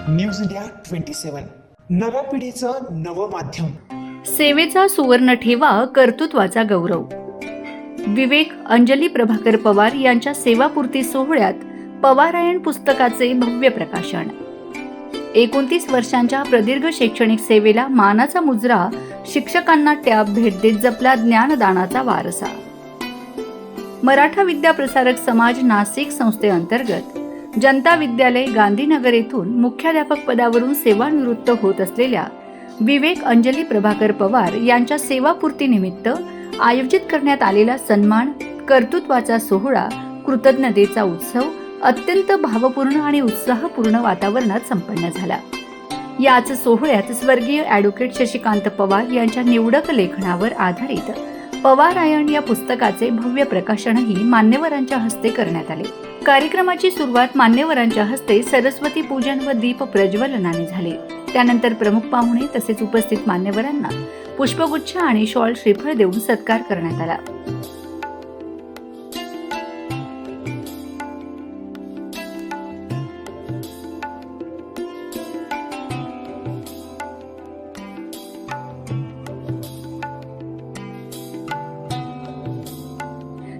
News India 27 नव्या पिढीचं नवं माध्यम. सेवेचा सुवर्ण ठेवा, कर्तृत्वाचा गौरव. विवेक अंजली प्रभाकर पवार यांच्या सेवापूर्ती सोहळ्यात पवारायण पुस्तकाचे भव्य प्रकाशन. 29 वर्षांच्या प्रदीर्घ शैक्षणिक सेवेला मानाचा मुजरा, शिक्षकांना टॅब भेट देत जपला ज्ञानदानाचा वारसा. मराठा विद्या प्रसारक समाज नाशिक संस्थेअंतर्गत जनता विद्यालय गांधीनगर येथून मुख्याध्यापक पदावरून सेवानिवृत्त होत असलेल्या विवेक अंजली प्रभाकर पवार यांच्या सेवापूर्तीनिमित्त आयोजित करण्यात आलेला सन्मान, कर्तृत्वाचा सोहळा, कृतज्ञतेचा उत्सव अत्यंत भावपूर्ण आणि उत्साहपूर्ण वातावरणात संपन्न झाला. याच सोहळ्यात स्वर्गीय ॲडव्होकेट शशिकांत पवार यांच्या निवडक लेखनावर आधारित पवारायण या पुस्तकाचे भव्य प्रकाशनही मान्यवरांच्या हस्ते करण्यात आले. कार्यक्रमाची सुरुवात मान्यवरांच्या हस्ते सरस्वती पूजन व दीप प्रज्वलनाने झाली. त्यानंतर प्रमुख पाहुणे तसेच उपस्थित मान्यवरांना पुष्पगुच्छ आणि शॉल श्रीफळ देऊन सत्कार करण्यात आला.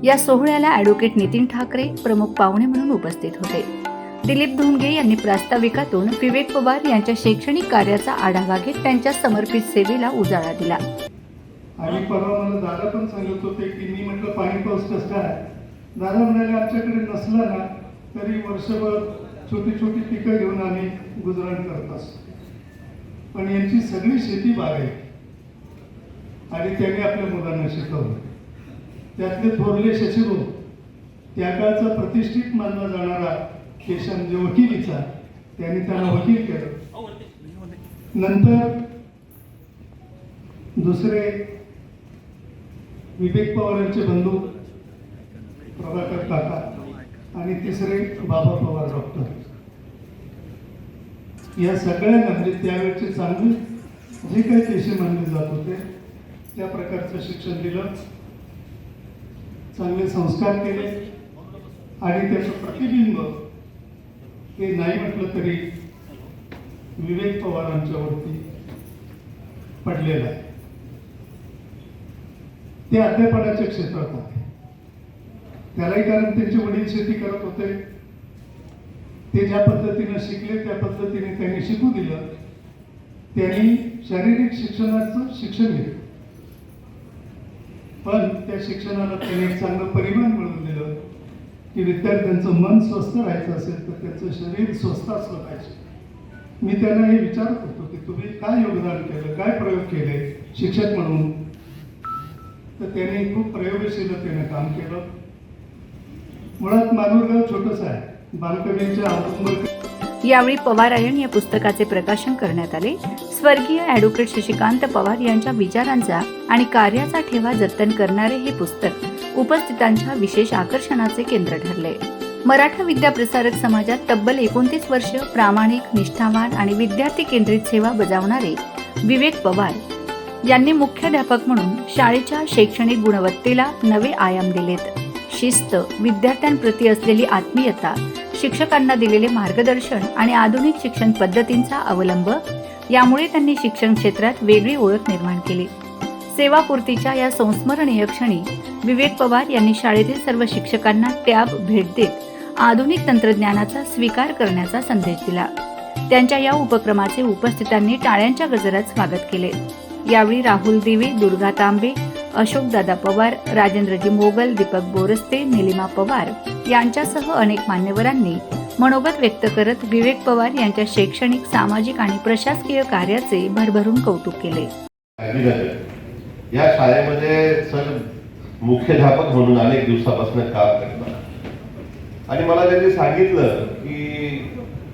या सोहळ्याला ॲडव्होकेट नितीन ठाकरे प्रमुख पाहुणे म्हणून उपस्थित होते. दिलीप धोंगे यांनी प्रास्ताविकातून विवेक पवार यांच्या शैक्षणिक कार्याचा आढावा घेत त्यांच्या समर्पित सेवेला उजाळा दिला. आणि परवा मला दादा पण सांगत होते की मी म्हटलं पाणी पाऊस कसं आहे. दादा म्हणाले आमच्याकडे नसला ना तरी वर्षभर छोटी छोटी पिकं घेऊन आम्ही गुजराण करत असतो. पण यांची सगळी शेती बाग आहे आणि त्यांनी आपल्या मुलांना शिकवलं. त्यातले थोरले शशीभाऊ, त्या काळचा प्रतिष्ठित मानला जाणारा केशव जे वकिलीचा, त्यांनी त्यांना वकील केलं. नंतर दुसरे विवेक पवारांचे बंधू प्रभाकर काका आणि तिसरे बाबा पवार डॉक्टर. या सगळ्यांना म्हणजे त्यावेळेचे चांगले जे काही पेशे मानले जात होते त्या प्रकारचं शिक्षण दिलं, चांगले संस्कार केले आणि त्याचं प्रतिबिंब हे नाही म्हटलं तरी विवेक पवारांच्यावरती पडलेलं आहे. ते अध्यापनाच्या क्षेत्रात आहे. त्यालाही कारण त्यांचे वडील शेती करत होते. ते ज्या पद्धतीने शिकले त्या पद्धतीने त्यांनी शिकू दिलं. त्यांनी शारीरिक शिक्षणाचं शिक्षण घेतलं, पण त्या शिक्षणाला त्याने एक चांगलं परिमाण मिळवून दिलं की विद्यार्थ्यांचं मन स्वस्थ राहायचं असेल तर त्याचं शरीर स्वस्थ असलं पाहिजे. मी त्यांना हे विचारत होतो की तुम्ही काय योगदान केलं, काय प्रयोग केले शिक्षक म्हणून. तर त्यांनी खूप प्रयोगशीलतेने काम केलं. मुळात मानूरगाव छोटंसं आहे, बालकवींच्या औदुंबर. यावेळी पवारायण या पुस्तकाचे प्रकाशन करण्यात आले. स्वर्गीय ॲडव्होकेट शशिकांत पवार यांच्या विचारांचा आणि कार्याचा ठेवा जतन करणारे हे पुस्तक उपस्थितांच्या विशेष आकर्षणाचे केंद्र ठरले. मराठा विद्या प्रसारक समाजात तब्बल 29 वर्ष प्रामाणिक, निष्ठावान आणि विद्यार्थी केंद्रित सेवा बजावणारे विवेक पवार यांनी मुख्याध्यापक म्हणून शाळेच्या शैक्षणिक गुणवत्तेला नवे आयाम दिलेत. शिस्त, विद्यार्थ्यांप्रती असलेली आत्मीयता, शिक्षकांना दिलेले मार्गदर्शन आणि आधुनिक शिक्षण पद्धतींचा अवलंब यामुळे त्यांनी शिक्षण क्षेत्रात वेगळी ओळख निर्माण केली. सेवापूर्तीच्या या संस्मरणीय क्षणी विवेक पवार यांनी शाळेतील सर्व शिक्षकांना टॅब भेट देत आधुनिक तंत्रज्ञानाचा स्वीकार करण्याचा संदेश दिला. त्यांच्या या उपक्रमाचे उपस्थितांनी टाळ्यांच्या गजरात स्वागत केले. यावेळी राहुल दिवे, दुर्गा तांबे, अशोकदादा पवार, राजेंद्रजी मोगल, दीपक बोरस्ते, निलिमा पवार यांच्यासह अनेक मान्यवरांनी मनोगत व्यक्त करत विवेक पवार यांच्या शैक्षणिक, सामाजिक आणि प्रशासकीय कार्याचे भरभरून कौतुक केले. या शाळेमध्ये सर मुख्याध्यापक म्हणून अनेक दिवसापासून काम करतात आणि मला त्यांनी सांगितलं की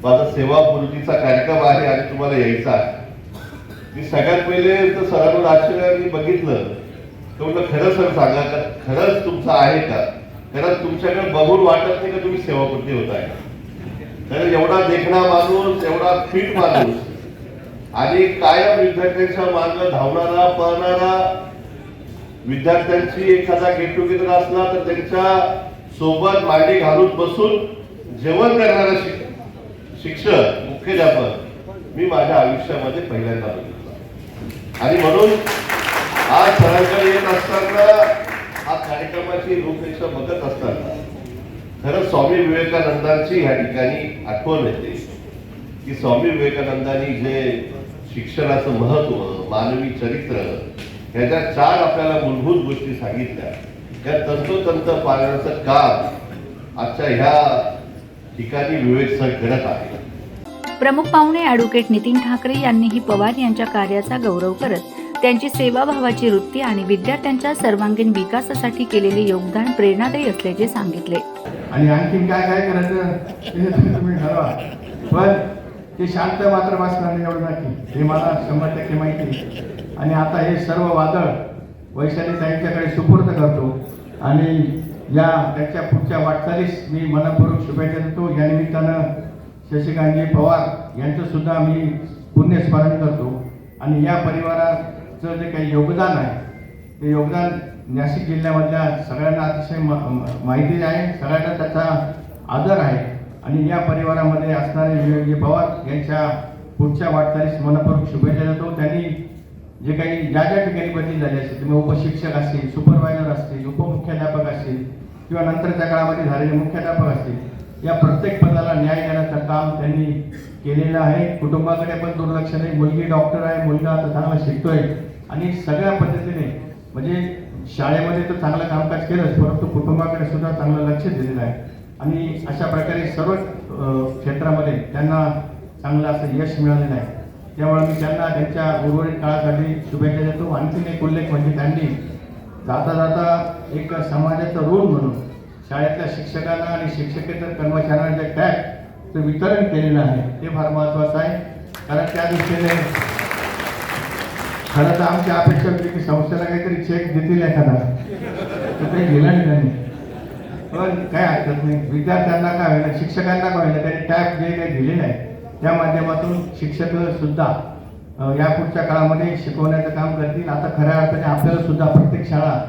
माझा सेवापूर्तीचा कार्यक्रम आहे आणि तुम्हाला यायचा आहे. मी सगळ्यात पहिले तर सरांवर आश्चर्याने बघितलं. म्हटलं खरं सर सांगा का खरंच तुमचं आहे का, खरंच तुमच्याकडे बघून वाटत नाही का तुम्ही सेवापूर्ती होत आहे. तर एवढा देखणा माणूस, एवढा फिट माणूस आणि कायम विद्यार्थ्यांच्या मार्ग धावणारा, पळणारा, विद्यार्थ्यांची एखादा गेट टुगेदर असला तर त्यांच्या सोबत मांडी घालून बसून जेवण करणारा शिक्षक मुख्याध्यापक मी माझ्या आयुष्यामध्ये पहिल्यांदा बघितला. आणि म्हणून आज सरांकडे येत असताना हा कार्यक्रमाची रूपरेषा बघत असताना खरं स्वामी विवेकानंदांची ह्या ठिकाणी आठवण येते की स्वामी विवेकानंदांनी जे शिक्षणाचं महत्व, मानवी चरित्र ह्याच्या 4 आपल्याला मूलभूत गोष्टी सांगितल्या, त्या तंतोतंत पाळण्याचं काम आजच्या ह्या ठिकाणी विवेक सर करत आहे. प्रमुख पाहुणे ॲडव्होकेट नितीन ठाकरे यांनीही पवार यांच्या कार्याचा गौरव करत त्यांची सेवाभावाची वृत्ती आणि विद्यार्थ्यांच्या सर्वांगीण विकासासाठी केलेले योगदान प्रेरणादायी असल्याचे सांगितले. आणि आणखीन काय काय करायचं ते तुम्ही ठरवा, पण ते शांत मात्र बसणार नाही एवढं नक्की, हे मला 100% माहिती. आणि आता हे सर्व वादळ वैशाली साहेबांच्याकडे सुपूर्द करतो आणि या त्याच्या पुढच्या वाटचालीस मी मनपूर्वक शुभेच्छा देतो. या निमित्तानं शशिकांतजी पवार यांचं सुद्धा मी पुण्यस्मरण करतो. आणि या परिवाराचं जे काही योगदान आहे ते योगदान नाशिक जिल्ह्यामधल्या सगळ्यांना अतिशय माहिती आहे, सगळ्यांना त्याचा आदर आहे. आणि या परिवारामध्ये असणारे विवेकजी पवार यांच्या पुढच्या वाटचालीस मनपूर्वक शुभेच्छा देतो. त्यांनी जे काही ज्या ज्या ठिकाणी बदली झाली असतील, तुम्ही उपशिक्षक असतील, सुपरवायझर असतील, उपमुख्याध्यापक असतील किंवा नंतरच्या काळामध्ये झालेले मुख्याध्यापक असतील, या प्रत्येक पदाला न्याय देण्याचं काम त्यांनी केलेलं आहे. कुटुंबाकडे पण दुर्लक्ष नाही. मुलगी डॉक्टर आहे, मुलगा आता चांगला शिकतोय आणि सगळ्या पद्धतीने म्हणजे शाळेमध्ये तर चांगलं कामकाज केलंच, परंतु कुटुंबाकडे सुद्धा चांगलं लक्ष दिलेलं आहे. आणि अशा प्रकारे सर्व क्षेत्रामध्ये त्यांना चांगलं असं यश मिळालेलं आहे. त्यामुळे मी त्यांना त्यांच्या उर्वरित काळासाठी शुभेच्छा देतो. आणखीन एक उल्लेख म्हणजे त्यांनी जाता जाता एक समाजाचं ऋण म्हणून शाळेतल्या शिक्षकांना आणि शिक्षकेतर कर्मचाऱ्यांना जे टॅगचं वितरण केलेलं आहे ते फार महत्त्वाचं आहे. कारण त्या दृष्टीने खरं तर आमची अपेक्षा होती की संस्थेला काहीतरी चेक देतील एखादा, तर काही दिला नाही त्यांनी. पण काय हरकत नाही, विद्यार्थ्यांना काय होईल, शिक्षकांना काय होईल, त्यांनी टॅग जे काही दिलेलं आहे त्या माध्यमातून शिक्षक सुद्धा या पुढच्या काळामध्ये शिकवण्याचं काम करतील. आता खऱ्या अर्थाने आपल्याला सुद्धा प्रत्येक शाळा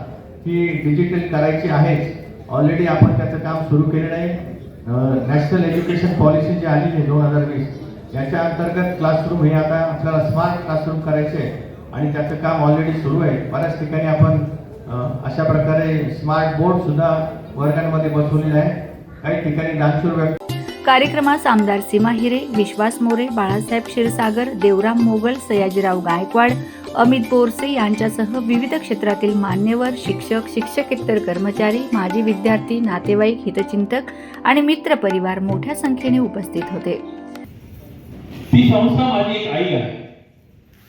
ही डिजिटल करायची आहेच. ऑलरेडी आपण त्याचं काम सुरू केलेलं आहे. नॅशनल एज्युकेशन पॉलिसी जी आलेली आहे 2020, याच्या अंतर्गत क्लासरूम हे आता आपल्याला स्मार्ट क्लासरूम करायचे आहे आणि त्याचं काम ऑलरेडी सुरू आहे. बऱ्याच ठिकाणी आपण अशा प्रकारे स्मार्ट बोर्ड सुद्धा वर्गांमध्ये बसवलेला आहे. काही ठिकाणी दानशूर कार्यक्रमास आमदार सीमा हिरे, विश्वास मोरे, बाळासाहेब क्षीरसागर, देवराम मोगल, सयाजीराव गायकवाड, अमित बोरसे यांच्यासह विविध क्षेत्रातील मान्यवर, शिक्षक, शिक्षकेतर कर्मचारी, माजी विद्यार्थी, नातेवाईक, हितचिंतक आणि मित्र परिवार मोठ्या संख्येने उपस्थित होते. ती संस्था माझी एक आई आहे.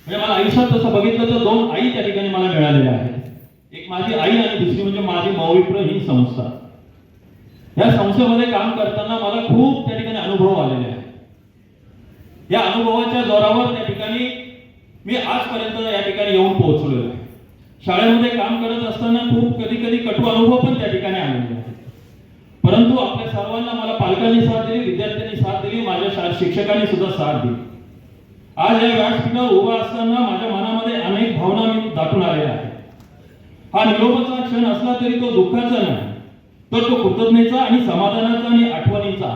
म्हणजे मला आयुष्यात तसं बघितलं तर 2 आई त्या ठिकाणी मला मिळालेल्या आहेत. एक माझी आई आणि दुसरी म्हणजे माझी मौविप्र ही संस्था. या संस्थेमध्ये काम करताना मला खूप त्या ठिकाणी अनुभव आलेले आहेत. या अनुभवाच्या जोरावर त्या ठिकाणी मी आजपर्यंत या ठिकाणी येऊन पोहोचलेलो आहे. शाळेमध्ये काम करत असताना खूप कधी कधी कटू अनुभव पण त्या ठिकाणी आलेले आहेत. परंतु आपल्या सर्वांना मला पालकांनी साथ दिली, विद्यार्थ्यांनी साथ दिली, माझ्या शिक्षकांनी सुद्धा साथ दिली. आज या व्यासपीठावर उभा असताना माझ्या मनामध्ये अनेक भावना मी दाटून आलेल्या आहेत. हा निरोपाचा क्षण असला तरी तो दुःखाचा नाही, तर तो कृतज्ञतेचा आणि समाधानाचा आणि आठवणीचा.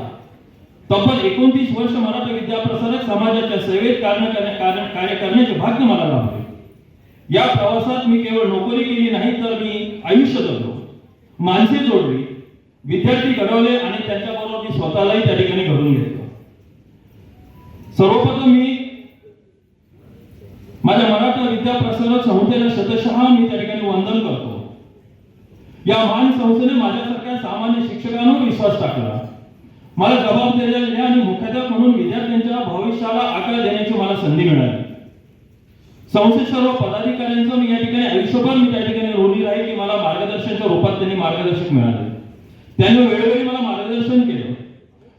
तब्बल 29 वर्ष मराठी विद्याप्रसारक समाजाच्या सेवेत कार्य करण्याचे भाग्य मला लाभले. या प्रवासात मी केवळ नोकरी केली नाही तर मी आयुष्य जगलो, माणसे जोडली, विद्यार्थी घडवले आणि त्यांच्याबरोबर मी स्वतःलाही त्या ठिकाणी घडवून घेतलो. सर्वप्रथम मी माझ्या मराठा विद्याप्रसारक संस्थेला शतशः मी त्या ठिकाणी वंदन करतो. या महान संस्थेने माझ्यासारख्या सामान्य शिक्षकांवर विश्वास टाकला. मला जबाबदारी आणि मुख्याध्यापक म्हणून विद्यार्थ्यांच्या भविष्याला आकार देण्याची मला संधी मिळाली. संस्थेत सर्व पदाधिकाऱ्यांचं मी या ठिकाणी आयुष्यभर मी त्या ठिकाणी ऋणी राहील की मला मार्गदर्शनाच्या रूपात त्यांनी मार्गदर्शक मिळाले. त्यांनी वेळोवेळी मला मार्गदर्शन केलं.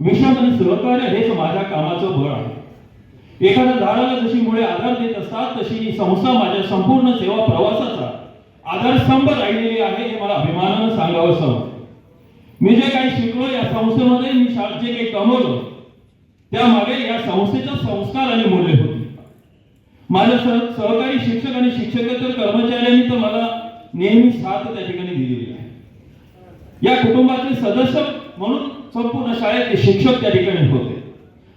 विश्वास आणि सहकार्य हेच माझ्या कामाचं बळ आहे. एखाद्या झाडाला जशी मुळे आधार देत असतात तशी ही संस्था माझ्या संपूर्ण सेवा प्रवासाचा आधारस्तंभ राहिलेली आहे हे मला अभिमानानं सांगावंसं वाटतं. मी जे काही शिकलो या संस्थेमध्ये, मी जे काही कमवलं त्यामागे या संस्थेचा संस्कार आणि मूल्य होती. माझ्या सहकारी शिक्षक आणि शिक्षकेतर कर्मचाऱ्यांनी तर मला नेहमी साथ त्या ठिकाणी दिलेली आहे. या कुटुंबाचे सदस्य म्हणून संपूर्ण शाळेत शिक्षक त्या ठिकाणी होते.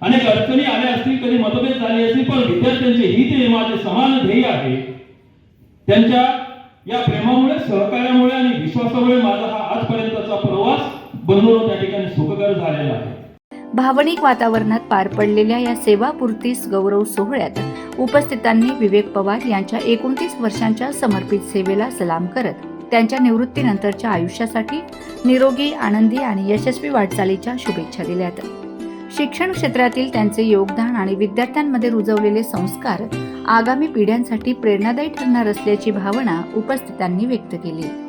अनेक अडचणी आल्या असतील, कधी मतभेद झाले असतील, पण विद्यार्थ्यांचे हित हे माझे समान ध्येय आहे. त्यांच्या या प्रेमामुळे, सहकार्यामुळे आणि विश्वासामुळे माझा हा आजपर्यंतचा प्रवास बंधुरो त्या ठिकाणी सुखकर झालेला आहे. भावनिक वातावरणात पार पडलेल्या या सेवापूर्तीस गौरव सोहळ्यात उपस्थितांनी विवेक पवार यांच्या 29 वर्षांच्या समर्पित सेवेला सलाम करत त्यांच्या निवृत्तीनंतरच्या आयुष्यासाठी निरोगी, आनंदी आणि यशस्वी वाटचालीच्या शुभेच्छा दिल्यात. शिक्षण क्षेत्रातील त्यांचे योगदान आणि विद्यार्थ्यांमध्ये रुजवलेले संस्कार आगामी पिढ्यांसाठी प्रेरणादायी ठरणार असल्याची भावना उपस्थितांनी व्यक्त केली.